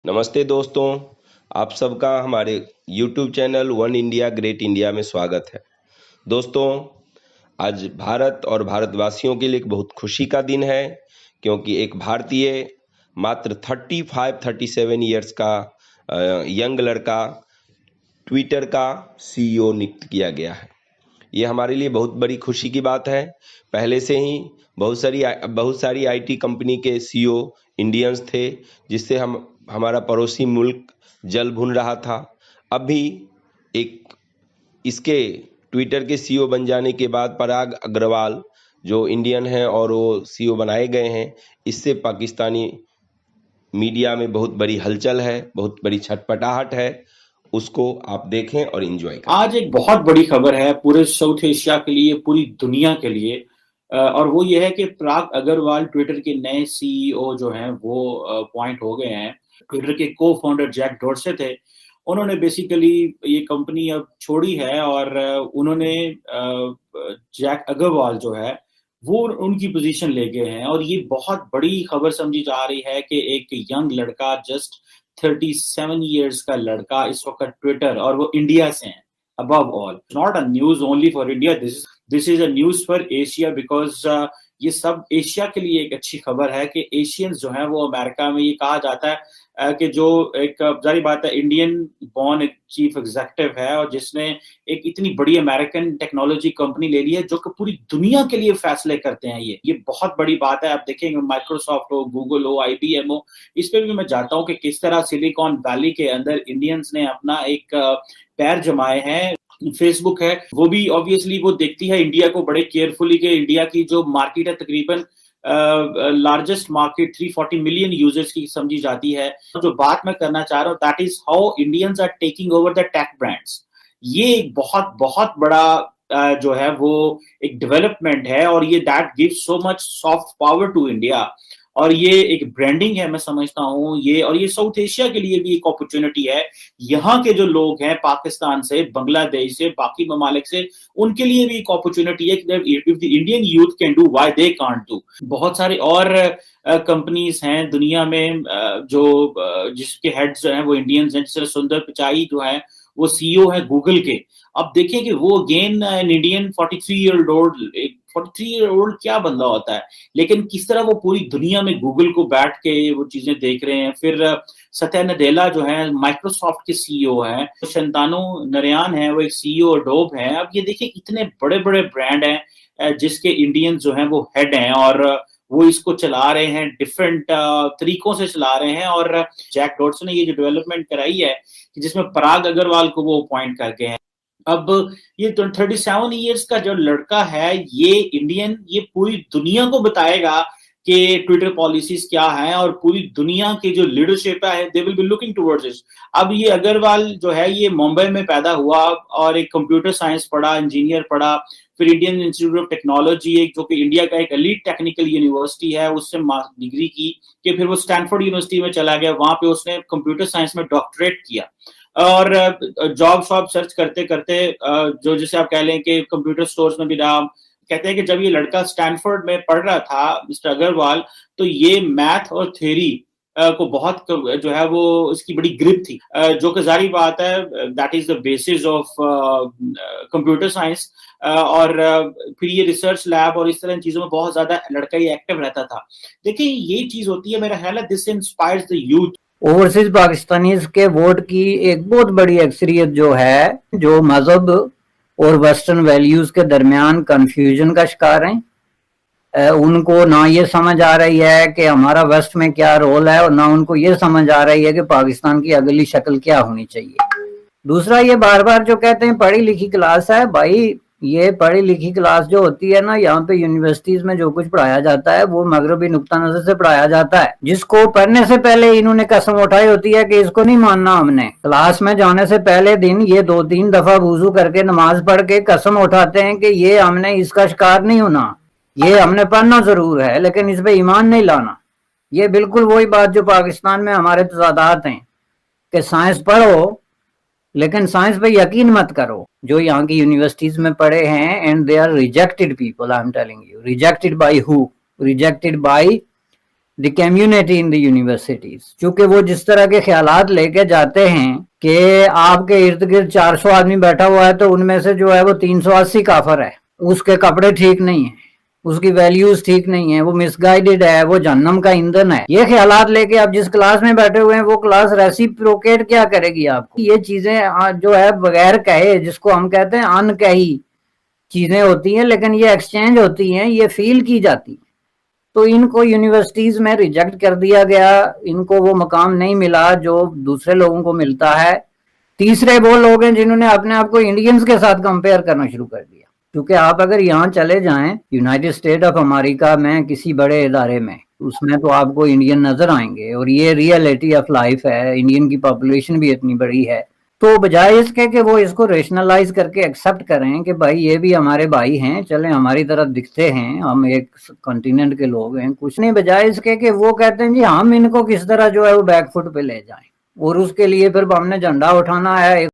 नमस्ते दोस्तों, आप सबका हमारे YouTube channel one India great India में स्वागत है। दोस्तों, आज भारत और भारतवासियों के लिए एक बहुत खुशी का दिन है, क्योंकि एक भारतीय मात्र 35-37 इयर्स का यंग लड़का ट्विटर का CEO नियुक्त किया गया है। ये हमारे लिए बहुत बड़ी खुशी की बात है। पहले से ही बहुत सारी IT कंपनी के CEO इंडियंस थे, जिससे हमारा पड़ोसी मुल्क जल भुन रहा था। अब भी एक इसके ट्विटर के CEO बन जाने के बाद पराग अग्रवाल जो इंडियन हैं और वो CEO बनाए गए हैं, इससे पाकिस्तानी मीडिया में बहुत बड़ी हलचल है, बहुत बड़ी छटपटाहट है। उसको आप देखें और एंजॉय करें। आज एक बहुत बड़ी खबर है पूरे साउथ एशिया के लिए, पूरी दुनिया के लिए, और वो ये है कि पराग अग्रवाल ट्विटर के नए CEO जो हैं वो अपॉइंट हो गए हैं। ट्विटर के को फाउंडर जैक डॉर्से थे, उन्होंने बेसिकली ये कंपनी अब छोड़ी है और उन्होंने जैक अग्रवाल जो है वो उनकी पोजीशन ले गए हैं। और ये बहुत बड़ी खबर समझी जा रही है कि एक यंग लड़का, जस्ट 37 इयर्स का लड़का इस वक्त ट्विटर, और वो इंडिया से हैं। Above all, not a news only for India. This is a news for Asia because ये सब एशिया के लिए एक अच्छी खबर है कि एशियंस जो हैं वो अमेरिका में, ये कहा जाता है कि जो एक जारी बात है, इंडियन बॉर्न एक चीफ एग्जीक्यूटिव है और जिसने एक इतनी बड़ी अमेरिकन टेक्नोलॉजी कंपनी ले ली है जो कि पूरी दुनिया के लिए फैसले करते हैं। ये बहुत बड़ी बात है। आप देखेंगे माइक्रोसॉफ्ट हो, गूगल हो, IBM हो, इस पे भी मैं चाहता हूँ कि किस तरह सिलिकॉन वैली के अंदर इंडियंस ने अपना एक पैर जमाए हैं। फेसबुक है, वो भी ऑब्वियसली वो देखती है इंडिया को बड़े केयरफुली कि इंडिया की जो मार्केट है तकरीबन लार्जेस्ट मार्केट 340 मिलियन यूजर्स की समझी जाती है। जो बात मैं करना चाह रहा हूँ, that is how Indians are taking over the tech brands. ये एक बहुत बहुत बड़ा जो है वो एक डेवलपमेंट है और ये that gives so much soft power to India. और ये एक ब्रांडिंग है, मैं समझता हूँ ये, और ये साउथ एशिया के लिए भी एक अपॉर्चुनिटी है। यहाँ के जो लोग हैं पाकिस्तान से, बांग्लादेश से, बाकी ममालिक से, उनके लिए भी एक अपॉर्चुनिटी है कि if the Indian youth can do, why they can't do. बहुत सारे और कंपनीज हैं दुनिया में जो जिसके हेड्स जो हैं वो इंडियंस हैं। जैसे सुंदर पिचाई जो है वो CEO है गूगल के। अब देखें कि वो again an Indian 43 year old क्या बंदा होता है, लेकिन किस तरह वो पूरी दुनिया में गूगल को बैठ के वो चीजें देख रहे हैं। फिर सत्या नडेला जो है माइक्रोसॉफ्ट के CEO हैं, शंतानु नारायण है वो एक CEO एडोब है। अब ये देखिए इतने बड़े बड़े ब्रांड हैं जिसके इंडियन जो हैं वो हेड हैं और वो इसको चला रहे हैं, डिफरेंट तरीकों से चला रहे हैं। और जैक डॉर्सन ने ये जो डेवलपमेंट कराई है जिसमें पराग अग्रवाल को वो अपॉइंट करके हैं। अब ये 37 इयर्स का जो लड़का है, ये इंडियन, ये पूरी दुनिया को बताएगा कि ट्विटर पॉलिसीज क्या हैं और पूरी दुनिया की जो लीडरशिप है they will be looking towards this. अब ये अग्रवाल जो है ये मुंबई में पैदा हुआ और एक कंप्यूटर साइंस पढ़ा, इंजीनियर पढ़ा, फिर इंडियन इंस्टीट्यूट ऑफ टेक्नोलॉजी एक जो कि इंडिया का एक एलीट टेक्निकल यूनिवर्सिटी है, उससे डिग्री की कि फिर वो स्टैनफोर्ड यूनिवर्सिटी में चला गया। वहां पे उसने कंप्यूटर साइंस में डॉक्टरेट किया और जॉब शॉब सर्च करते करते जो जैसे आप कह लें कि कंप्यूटर स्टोर्स में भी रहा। कहते हैं कि जब ये लड़का स्टैनफोर्ड में पढ़ रहा था, मिस्टर अग्रवाल, तो ये मैथ और थ्योरी को बहुत जो है वो इसकी बड़ी ग्रिप थी, जो कि जारी बात है that is the basis of computer science. और फिर ये रिसर्च लैब और इस तरह चीजों में बहुत ज्यादा लड़का ये एक्टिव रहता था। देखिए ये चीज होती है, मेरा ख्याल है this inspires the youth. Overseas Pakistanis के वोट की एक बहुत बड़ी अक्सरियत जो है, जो मजहब और वेस्टर्न वैल्यूज के दरमियान कंफ्यूजन का शिकार हैं। उनको ना ये समझ आ रही है कि हमारा वेस्ट में क्या रोल है और ना उनको ये समझ आ रही है कि पाकिस्तान की अगली शक्ल क्या होनी चाहिए। दूसरा, ये बार बार जो कहते हैं पढ़ी लिखी क्लास है, भाई ये पढ़ी लिखी क्लास जो होती है ना, यहाँ पे यूनिवर्सिटीज में जो कुछ पढ़ाया जाता है वो मगरबी नुक्ता नजर से पढ़ाया जाता है, जिसको पढ़ने से पहले इन्होंने कसम उठाई होती है कि इसको नहीं मानना हमने। क्लास में जाने से पहले दिन ये 2-3 दफा वुजू करके नमाज पढ़ के कसम उठाते हैं कि ये हमने इसका शिकार नहीं होना, ये हमने पढ़ना जरूर है लेकिन इस पे ईमान नहीं लाना। ये बिल्कुल वही बात जो पाकिस्तान में हमारे तजादात हैं कि साइंस पढ़ो लेकिन साइंस पे यकीन मत करो। जो यहाँ की यूनिवर्सिटीज में पढ़े हैं, and they are rejected people, I am telling you. Rejected by who? Rejected by the community in the universities. क्योंकि वो जिस तरह के ख्यालात लेके जाते हैं कि आपके इर्द गिर्द 400 आदमी बैठा हुआ है तो उनमें से जो है वो 380 काफर है, उसके कपड़े ठीक नहीं है, उसकी वैल्यूज ठीक नहीं है, वो मिसगाइडेड है, वो जहन्नम का ईंधन है, ये ख्यालात लेके आप जिस क्लास में बैठे हुए हैं वो क्लास रेसिप्रोकेट क्या करेगी आपको? ये चीजें जो है बगैर कहे, जिसको हम कहते हैं अनकही चीजें होती हैं, लेकिन ये एक्सचेंज होती हैं, ये फील की जाती हैं। तो इनको यूनिवर्सिटीज में रिजेक्ट कर दिया गया, इनको वो मकाम नहीं मिला जो दूसरे लोगों को मिलता है। तीसरे वो लोग हैं जिन्होंने अपने आप को इंडियंस के साथ कंपेयर करना शुरू कर दिया। क्योंकि आप अगर यहाँ चले जाएं यूनाइटेड स्टेट ऑफ अमेरिका में किसी बड़े इदारे में, उसमें तो आपको इंडियन नजर आएंगे, और ये रियलिटी ऑफ लाइफ है। इंडियन की पॉपुलेशन भी इतनी बड़ी है, तो बजाय इसके कि वो इसको रेशनलाइज करके एक्सेप्ट करें कि भाई ये भी हमारे भाई हैं, चलें हमारी तरफ दिखते हैं, हम एक कॉन्टिनेंट के लोग हैं, कुछ नहीं, बजाय इसके कि वो कहते हैं जी हम इनको किस तरह जो है वो बैकफुट पे ले जाएं, और उसके लिए फिर हमने झंडा उठाना है।